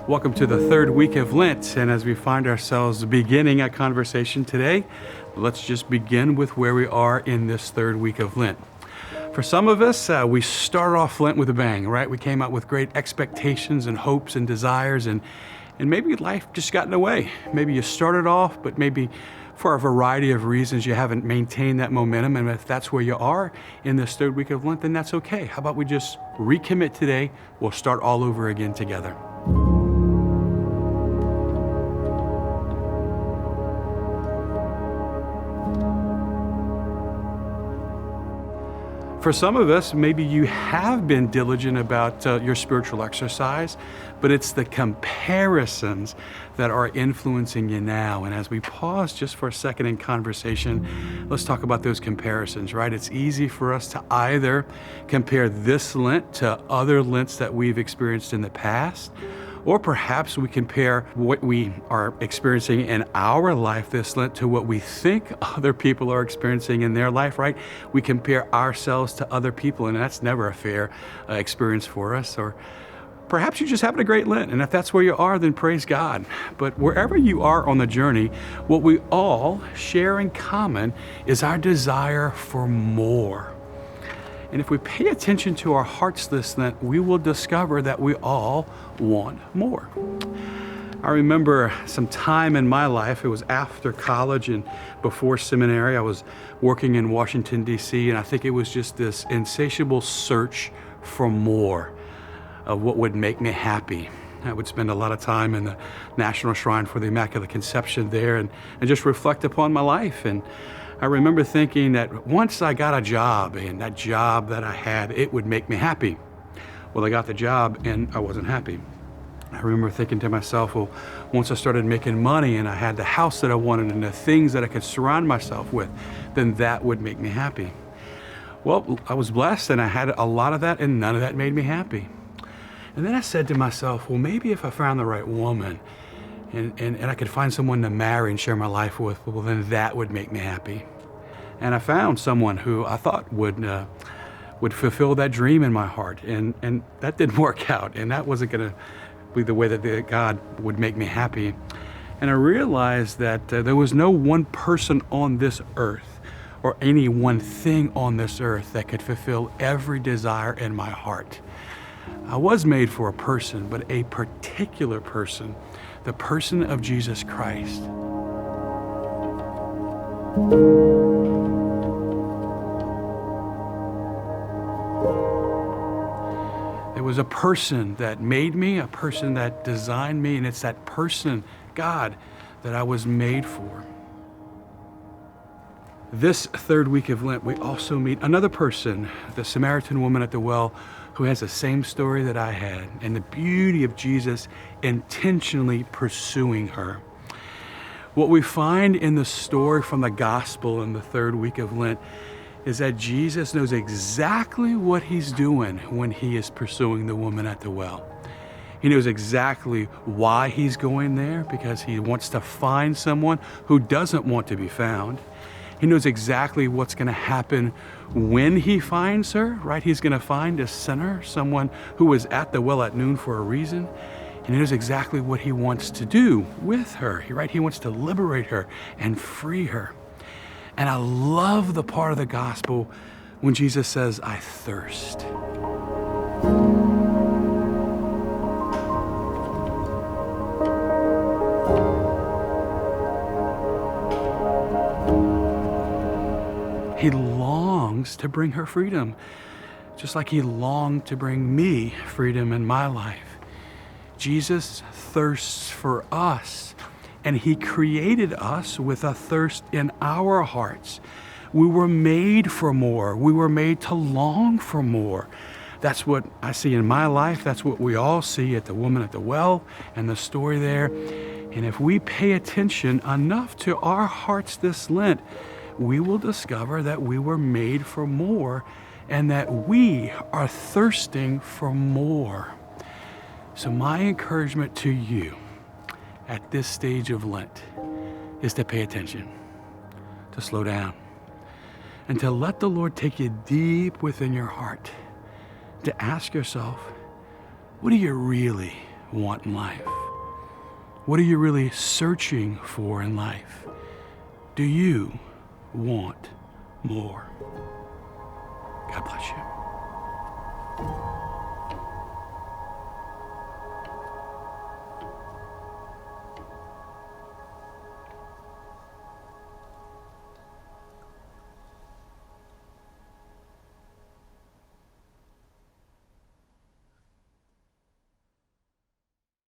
Welcome to the third week of Lent, and as we find ourselves beginning a conversation today, let's just begin with where we are in this third week of Lent. For some of us, we started off Lent with a bang, right? We came out with great expectations and hopes and desires, and maybe life just got in the way. Maybe you started off, but maybe for a variety of reasons you haven't maintained that momentum, and if that's where you are in this third week of Lent, then that's okay. How about we just recommit today? We'll start all over again together. For some of us, maybe you have been diligent about your spiritual exercise, but it's the comparisons that are influencing you now. And as we pause just for a second in conversation, let's talk about those comparisons, right? It's easy for us to either compare this Lent to other Lents that we've experienced in the past, or perhaps we compare what we are experiencing in our life this Lent to what we think other people are experiencing in their life, right? We compare ourselves to other people, and that's never a fair experience for us. Or perhaps you're just having a great Lent, and if that's where you are, then praise God. But wherever you are on the journey, what we all share in common is our desire for more. And if we pay attention to our hearts this Lent, we will discover that we all want more. I remember some time in my life, it was after college and before seminary, I was working in Washington, D.C., and I think it was just this insatiable search for more of what would make me happy. I would spend a lot of time in the National Shrine for the Immaculate Conception there and just reflect upon my life. And I remember thinking that once I got a job, and that job that I had, it would make me happy. Well, I got the job and I wasn't happy. I remember thinking to myself, well, once I started making money and I had the house that I wanted and the things that I could surround myself with, then that would make me happy. Well, I was blessed and I had a lot of that, and none of that made me happy. And then I said to myself, well, maybe if I found the right woman and I could find someone to marry and share my life with, well, then that would make me happy. And I found someone who I thought would fulfill that dream in my heart, and that didn't work out, and that wasn't going to be the way that God would make me happy. And I realized that there was no one person on this earth or any one thing on this earth that could fulfill every desire in my heart. I was made for a person, but a particular person, the person of Jesus Christ. There was a person that made me, a person that designed me, and it's that person, God, that I was made for. This third week of Lent, we also meet another person, the Samaritan woman at the well, who has the same story that I had, and the beauty of Jesus intentionally pursuing her. What we find in the story from the gospel in the third week of Lent is that Jesus knows exactly what he's doing when he is pursuing the woman at the well. He knows exactly why he's going there, because he wants to find someone who doesn't want to be found. He knows exactly what's going to happen when he finds her, right? He's going to find a sinner, someone who was at the well at noon for a reason. And he knows exactly what he wants to do with her, right? He wants to liberate her and free her. And I love the part of the gospel when Jesus says, I thirst. He longs to bring her freedom, just like he longed to bring me freedom in my life. Jesus thirsts for us, and he created us with a thirst in our hearts. We were made for more. We were made to long for more. That's what I see in my life. That's what we all see at the woman at the well and the story there. And if we pay attention enough to our hearts this Lent, we will discover that we were made for more and that we are thirsting for more. So my encouragement to you at this stage of Lent is to pay attention, to slow down, and to let the Lord take you deep within your heart to ask yourself, what do you really want in life? What are you really searching for in life? Do you want more? God bless you.